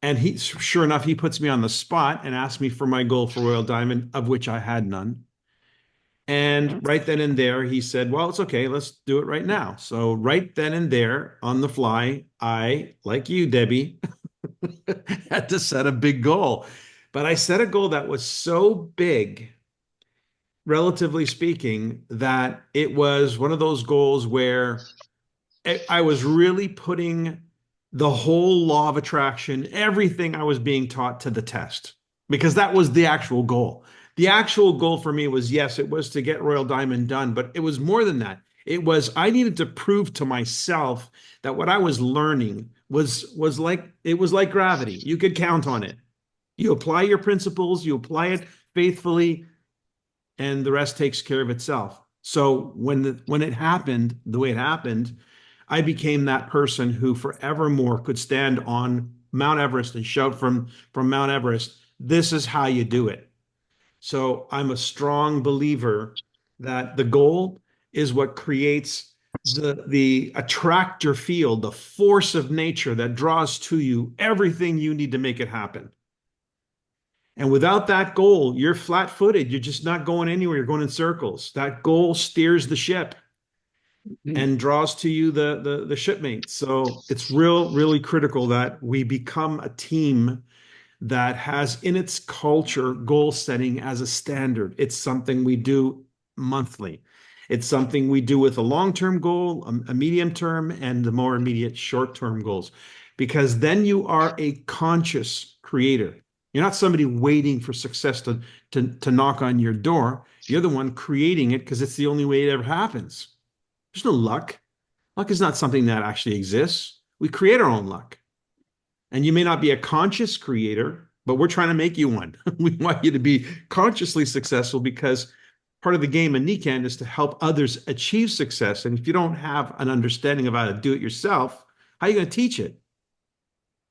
he, sure enough, he puts me on the spot and asks me for my goal for royal diamond, of which I had none. And right then and there, he said, well, it's okay. Let's do it right now. So right then and there on the fly, I, like you, Debbie, had to set a big goal. But I set a goal that was so big, relatively speaking, that it was one of those goals where I was really putting the whole law of attraction, everything I was being taught, to the test, because that was the actual goal. The actual goal for me was, yes, it was to get Royal Diamond done, but it was more than that. It was, I needed to prove to myself that what I was learning was like gravity. You could count on it. You apply your principles, you apply it faithfully, and the rest takes care of itself. So when it happened the way it happened, I became that person who forevermore could stand on Mount Everest and shout from Mount Everest, this is how you do it. So I'm a strong believer that the goal is what creates the attractor field, the force of nature that draws to you everything you need to make it happen. And without that goal, you're flat-footed. You're just not going anywhere. You're going in circles. That goal steers the ship and draws to you the shipmates. So it's really critical that we become a team that has in its culture goal setting as a standard. It's something we do monthly. It's something we do with a long-term goal, a medium-term, and the more immediate short-term goals, because then you are a conscious creator. You're not somebody waiting for success to knock on your door. You're the one creating it because it's the only way it ever happens. There's no luck. Luck is not something that actually exists. We create our own luck. And you may not be a conscious creator, but we're trying to make you one. We want you to be consciously successful, because part of the game in Nikken is to help others achieve success. And if you don't have an understanding of how to do it yourself, how are you going to teach it?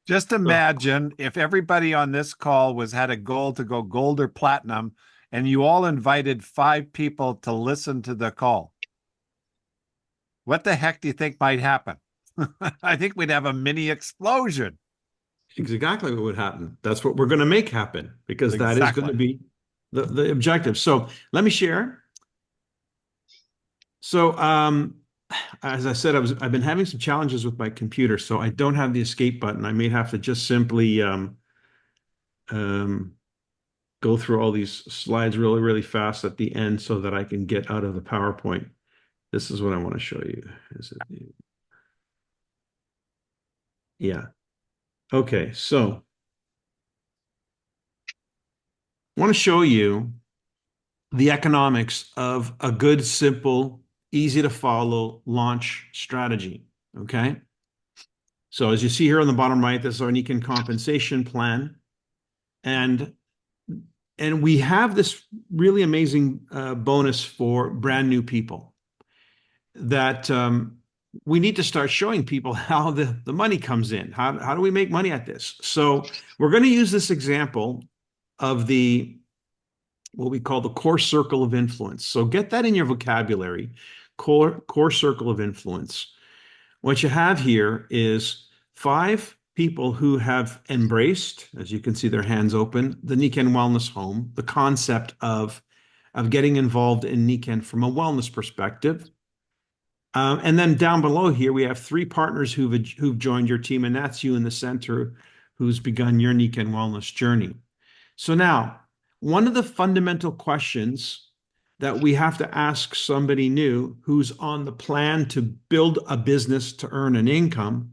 Just imagine if everybody on this call had a goal to go gold or platinum, and you all invited 5 people to listen to the call. What the heck do you think might happen? I think we'd have a mini explosion. Exactly what would happen. That's what we're going to make happen, because that is going to be the objective. So let me share. So as I said, I've been having some challenges with my computer, so I don't have the escape button. I may have to just simply go through all these slides really fast at the end so that I can get out of the PowerPoint. This is what I want to show you. Yeah. Okay, so I want to show you the economics of a good, simple, easy to follow launch strategy. Okay. So as you see here on the bottom right, this is our Nikken compensation plan. And we have this really amazing bonus for brand new people that we need to start showing people how the money comes in. How do we make money at this? So we're going to use this example of what we call the core circle of influence. So get that in your vocabulary, core circle of influence. What you have here is 5 people who have embraced, as you can see their hands open, the Nikken Wellness Home, the concept of getting involved in Nikken from a wellness perspective. And then down below here, we have 3 partners who've joined your team, and that's you in the center, who's begun your Nikken wellness journey. So now, one of the fundamental questions that we have to ask somebody new who's on the plan to build a business to earn an income,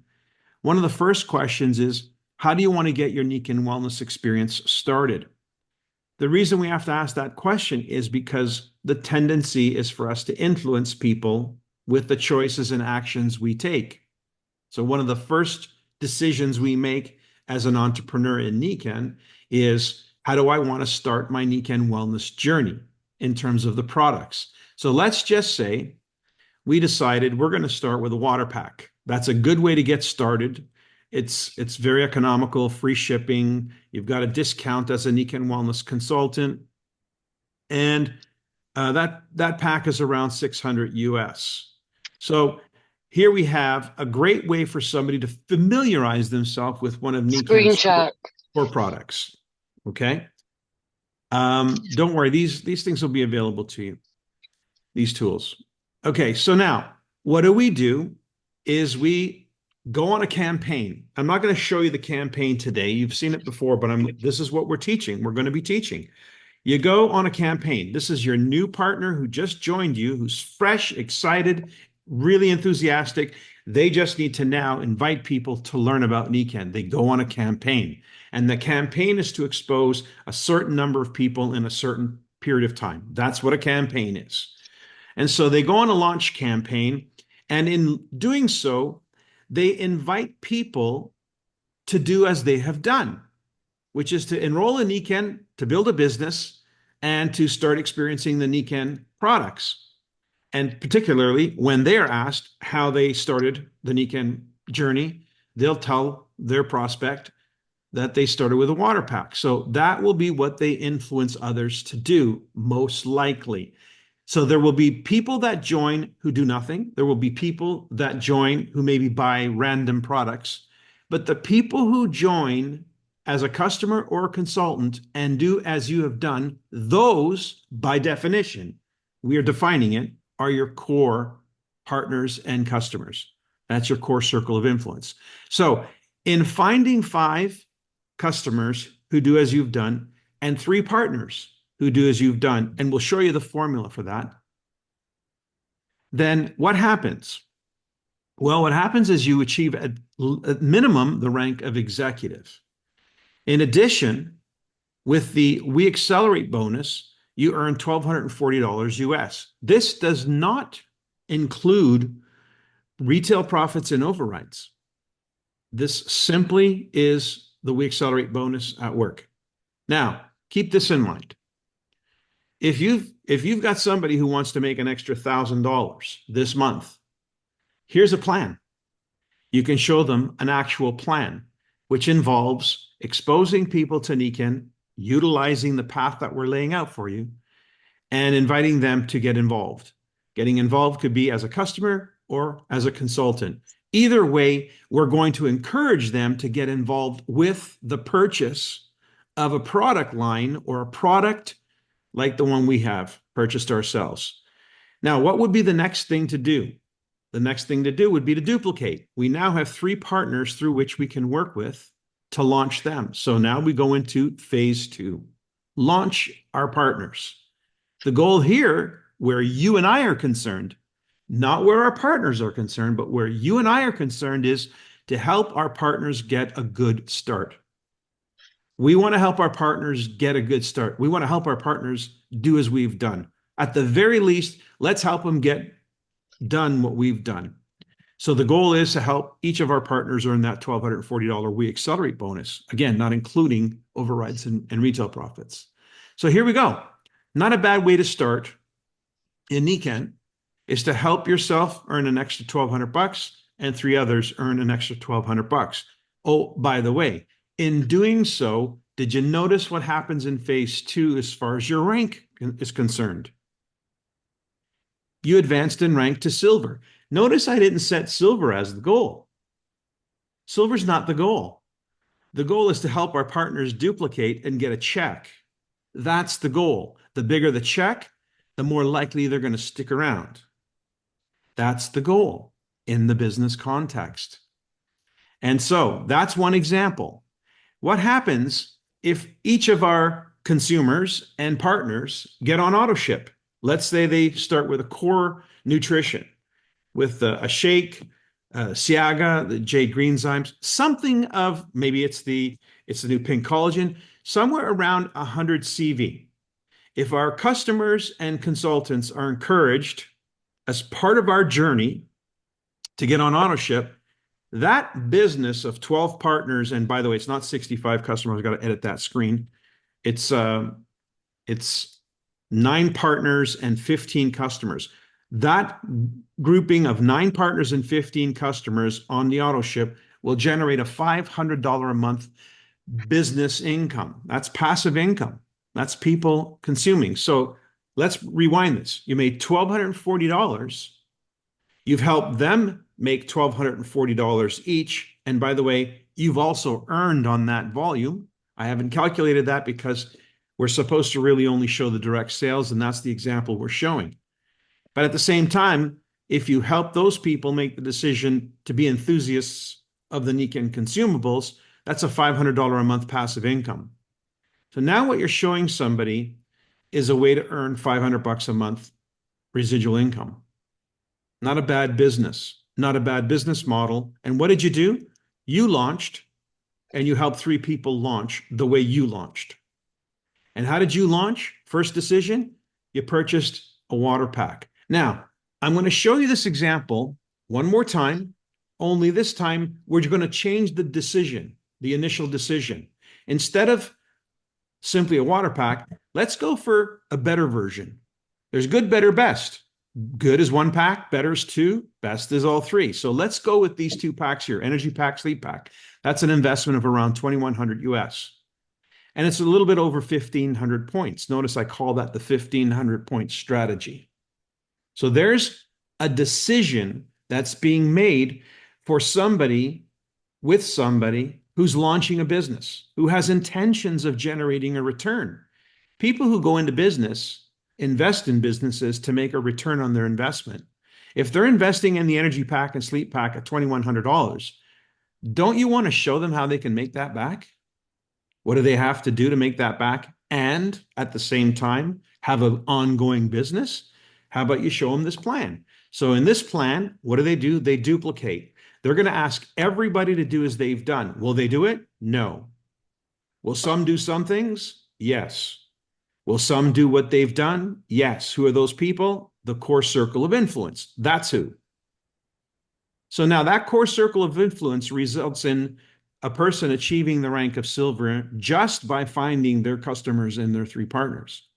one of the first questions is, how do you want to get your Nikken wellness experience started? The reason we have to ask that question is because the tendency is for us to influence people with the choices and actions we take. So one of the first decisions we make as an entrepreneur in Nikken is, how do I want to start my Nikken wellness journey in terms of the products? So let's just say we decided we're going to start with a water pack. That's a good way to get started. It's very economical, free shipping. You've got a discount as a Nikken wellness consultant. And that pack is around $600 US. So here we have a great way for somebody to familiarize themselves with one of Nikken's core products. Okay. Don't worry, these things will be available to you. these tools. Okay, so now what do is we go on a campaign. I'm not going to show you the campaign today. You've seen it before, but this is what we're teaching. We're going to be teaching. You go on a campaign. This is your new partner who just joined you, who's fresh, excited, really enthusiastic. They just need to now invite people to learn about Nikken. They go on a campaign, and the campaign is to expose a certain number of people in a certain period of time. That's what a campaign is. And so they go on a launch campaign, and in doing so, they invite people to do as they have done, which is to enroll in Nikken, to build a business, and to start experiencing the Nikken products. And particularly when they are asked how they started the Nikken journey, they'll tell their prospect that they started with a water pack. So that will be what they influence others to do, most likely. So there will be people that join who do nothing. There will be people that join who maybe buy random products. But the people who join as a customer or a consultant and do as you have done, those, by definition, we are defining it, are your core partners and customers. That's your core circle of influence. So in finding 5 customers who do as you've done and 3 partners who do as you've done, and we'll show you the formula for that, then what happens? Well, what happens is you achieve at minimum the rank of executive. In addition, with the We Accelerate bonus, you earn $1,240 US. This does not include retail profits and overrides. This simply is the We Accelerate bonus at work. Now, keep this in mind. If you've got somebody who wants to make an extra $1,000 this month, here's a plan. You can show them an actual plan, which involves exposing people to Nikken, utilizing the path that we're laying out for you, and inviting them to get involved. Getting involved could be as a customer or as a consultant. Either way, we're going to encourage them to get involved with the purchase of a product line or a product like the one we have purchased ourselves. Now, what would be the next thing to do? The next thing to do would be to duplicate. We now have 3 partners through which we can work with to launch them. So now we go into phase 2, launch our partners. The goal here, where you and I are concerned, not where our partners are concerned, but where you and I are concerned, is to help our partners get a good start. We want to help our partners get a good start. We want to help our partners do as we've done. At the very least, let's help them get done what we've done. So the goal is to help each of our partners earn that $1,240 We Accelerate bonus. Again, not including overrides and retail profits. So here we go. Not a bad way to start in Nikken is to help yourself earn an extra $1,200 and 3 others earn an extra $1,200. Oh, by the way, in doing so, did you notice what happens in phase 2 as far as your rank is concerned? You advanced in rank to silver. Notice I didn't set silver as the goal. Silver's not the goal. The goal is to help our partners duplicate and get a check. That's the goal. The bigger the check, the more likely they're going to stick around. That's the goal in the business context. And so that's one example. What happens if each of our consumers and partners get on AutoShip? Let's say they start with a core nutrition, with a shake, Siaga, the J Greenzymes, something of, maybe it's the new Pink Collagen, somewhere around 100 CV. If our customers and consultants are encouraged as part of our journey to get on AutoShip, that business of 12 partners, and by the way, it's not 65 customers, I've got to edit that screen. It's 9 partners and 15 customers. That grouping of 9 partners and 15 customers on the AutoShip will generate a $500 a month business income. That's passive income. That's people consuming. So let's rewind this. You made $1,240. You've helped them make $1,240 each. And by the way, you've also earned on that volume. I haven't calculated that because we're supposed to really only show the direct sales, and that's the example we're showing. But at the same time, if you help those people make the decision to be enthusiasts of the Nikken consumables, that's a $500 a month passive income. So now what you're showing somebody is a way to earn $500 a month residual income. Not a bad business, not a bad business model. And what did you do? You launched, and you helped 3 people launch the way you launched. And how did you launch? First decision, you purchased a water pack. Now, I'm going to show you this example one more time, only this time we're going to change the decision, the initial decision. Instead of simply a water pack, let's go for a better version. There's good, better, best. Good is 1 pack, better is 2, best is all 3. So let's go with these 2 packs here, energy pack, sleep pack. That's an investment of around 2,100 US. And it's a little bit over 1,500 points. Notice I call that the 1,500 point strategy. So there's a decision that's being made for somebody with somebody who's launching a business, who has intentions of generating a return. People who go into business invest in businesses to make a return on their investment. If they're investing in the energy pack and sleep pack at $2,100, don't you want to show them how they can make that back? What do they have to do to make that back and at the same time have an ongoing business? How about you show them this plan? So in this plan, what do? They duplicate. They're going to ask everybody to do as they've done. Will they do it? No. Will some do some things? Yes. Will some do what they've done? Yes. Who are those people? The core circle of influence. That's who. So now that core circle of influence results in a person achieving the rank of silver just by finding their customers and their 3 partners,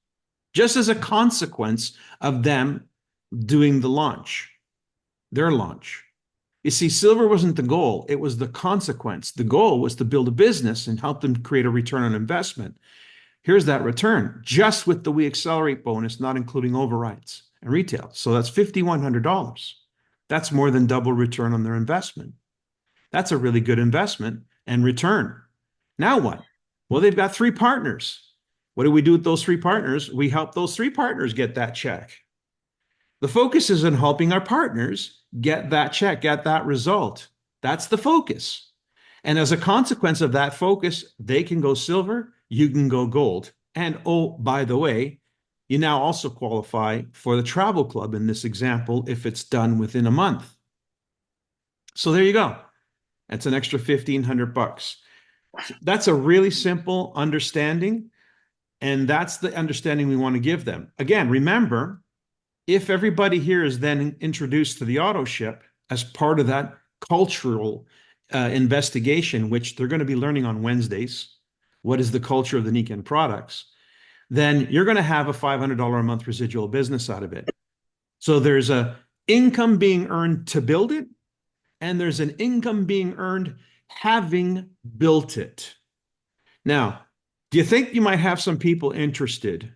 just as a consequence of them doing the launch, their launch. You see, silver wasn't the goal. It was the consequence. The goal was to build a business and help them create a return on investment. Here's that return just with the We Accelerate bonus, not including overrides and retail. So that's $5,100. That's more than double return on their investment. That's a really good investment and return. Now what? Well, they've got 3 partners. What do we do with those 3 partners? We help those 3 partners get that check. The focus is on helping our partners get that check, get that result. That's the focus. And as a consequence of that focus, they can go silver, you can go gold. And oh, by the way, you now also qualify for the travel club in this example if it's done within a month. So there you go. That's an extra $1,500. That's a really simple understanding. And that's the understanding we want to give them. Again, remember, if everybody here is then introduced to the auto ship as part of that cultural investigation, which they're going to be learning on Wednesdays, what is the culture of the Nikken products, then you're going to have a $500 a month residual business out of it. So there's a income being earned to build it, and there's an income being earned having built it. Now, do you think you might have some people interested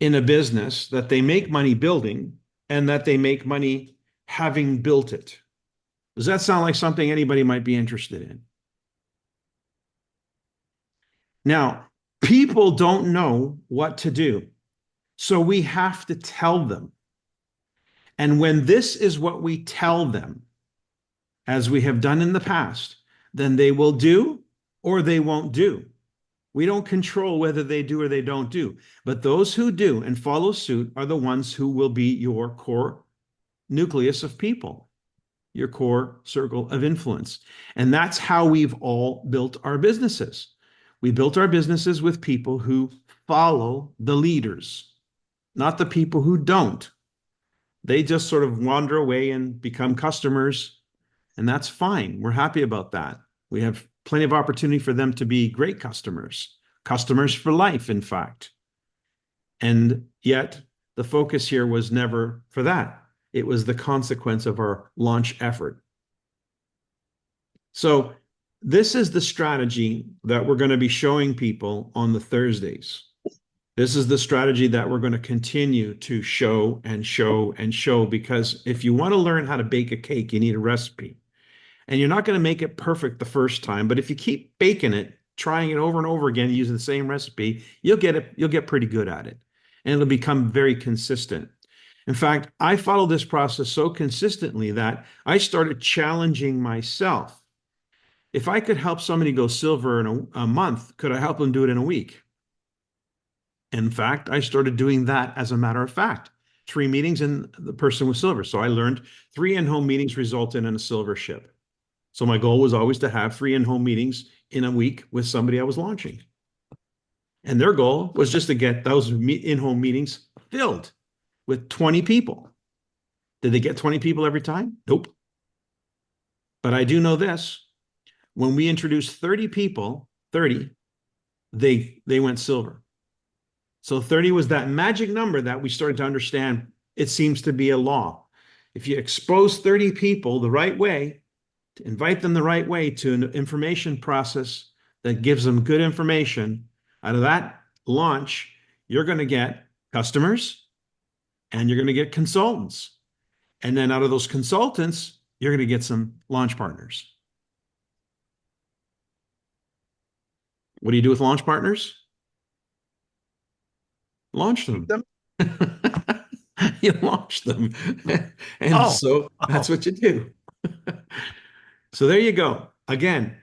in a business that they make money building and that they make money having built it? Does that sound like something anybody might be interested in? Now, people don't know what to do, so we have to tell them. And when this is what we tell them, as we have done in the past, then they will do or they won't do. We don't control whether they do or they don't do. But those who do and follow suit are the ones who will be your core nucleus of people, your core circle of influence. And that's how we've all built our businesses. We built our businesses with people who follow the leaders, not the people who don't. They just sort of wander away and become customers. And that's fine. We're happy about that. We have plenty of opportunity for them to be great customers, customers for life, in fact. And yet the focus here was never for that. It was the consequence of our launch effort. So this is the strategy that we're going to be showing people on the Thursdays. This is the strategy that we're going to continue to show and show and show, because if you want to learn how to bake a cake, you need a recipe. And you're not going to make it perfect the first time, but if you keep baking it, trying it over and over again using the same recipe, you'll get pretty good at it. And it'll become very consistent. In fact, I followed this process so consistently that I started challenging myself. If I could help somebody go silver in a month, could I help them do it in a week? In fact, I started doing that as a matter of fact. 3 meetings and the person was silver. So I learned 3 in-home meetings result in a silver ship. So my goal was always to have 3 in-home meetings in a week with somebody I was launching. And their goal was just to get those in-home meetings filled with 20 people. Did they get 20 people every time? Nope. But I do know this. When we introduced 30 people, 30, they went silver. So 30 was that magic number that we started to understand. It seems to be a law. If you expose 30 people the right way, to invite them the right way to an information process that gives them good information, out of that launch, you're going to get customers and you're going to get consultants. And then out of those consultants, you're going to get some launch partners. What do you do with launch partners? Launch them. You launch them. And so that's what you do. So there you go. Again,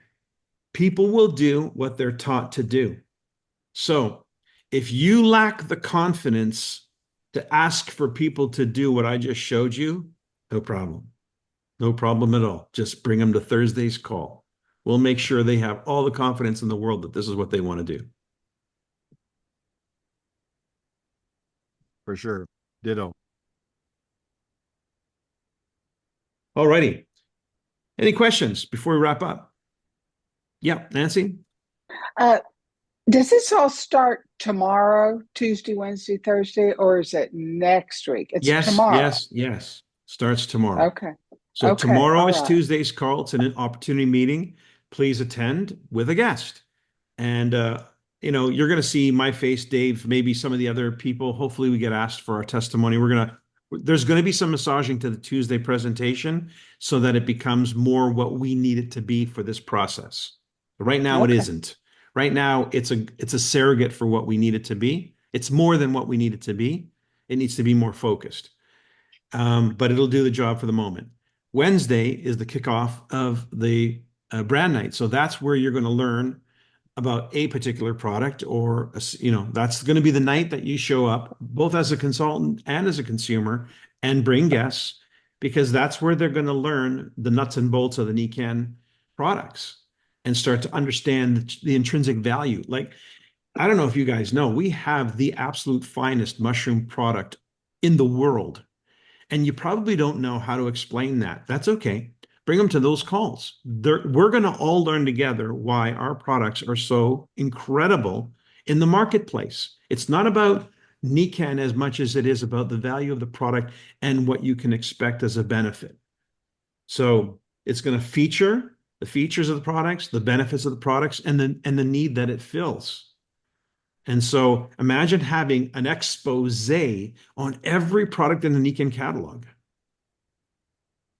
people will do what they're taught to do. So if you lack the confidence to ask for people to do what I just showed you, no problem. No problem at all. Just bring them to Thursday's call. We'll make sure they have all the confidence in the world that this is what they want to do. For sure. Ditto. All righty. Any questions before we wrap up? Yeah, Nancy? Does this all start tomorrow, Tuesday, Wednesday, Thursday, or is it next week? It's Yes, tomorrow. yes. Starts tomorrow. Okay. So Okay, tomorrow all is right. Tuesday's call. It's an opportunity meeting. Please attend with a guest. And, you're going to see my face, Dave, maybe some of the other people. Hopefully we get asked for our testimony. There's going to be some massaging to the Tuesday presentation so that it becomes more what we need it to be for this process. Right now it Okay. isn't. Right now it's a surrogate for what we need it to be. It's more than what we need it to be. It needs to be more focused. But it'll do the job for the moment. Wednesday is the kickoff of the brand night. So that's where you're going to learn about a particular product, or, that's going to be the night that you show up both as a consultant and as a consumer and bring guests, because that's where they're going to learn the nuts and bolts of the Nikken products and start to understand the intrinsic value. Like, I don't know if you guys know, we have the absolute finest mushroom product in the world. And you probably don't know how to explain that. That's okay. Bring them to those calls. We're going to all learn together why our products are so incredible in the marketplace. It's not about Nikken as much as it is about the value of the product and what you can expect as a benefit. So it's going to feature the features of the products, the benefits of the products, and the need that it fills. And so imagine having an expose on every product in the Nikken catalog.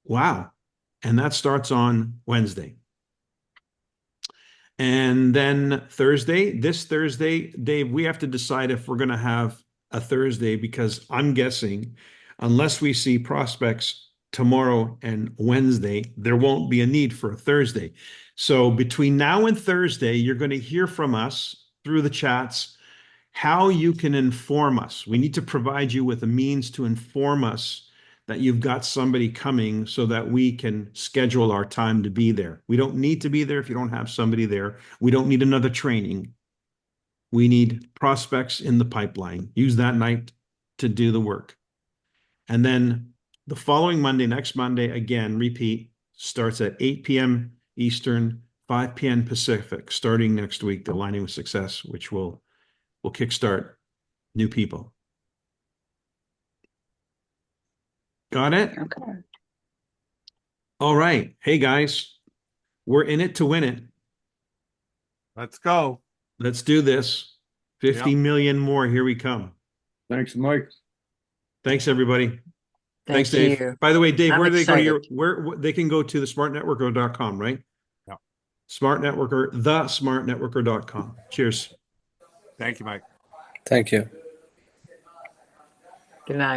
Wow. And that starts on Wednesday. And then this Thursday, Dave, we have to decide if we're going to have a Thursday, because I'm guessing unless we see prospects tomorrow and Wednesday, there won't be a need for a Thursday. So between now and Thursday, you're going to hear from us through the chats how you can inform us. We need to provide you with a means to inform us that you've got somebody coming so that we can schedule our time to be there. We don't need to be there if you don't have somebody there. We don't need another training. We need prospects in the pipeline. Use that night to do the work. And then the following Monday, next Monday, again, repeat, starts at 8 p.m. Eastern, 5 p.m. Pacific, starting next week, the Aligning with Success, which will kickstart new people. Got it? Okay. All right. Hey, guys, we're in it to win it. Let's go. Let's do this. 50 million more. Here we come. Thanks, Mike. Thanks, everybody. Thanks, Thank Dave. you. By the way, Dave, I'm where do they go to excited. where they can go to the smartnetworker.com, right? Yeah. Smartnetworker.com. Cheers. Thank you, Mike. Thank you. Good night.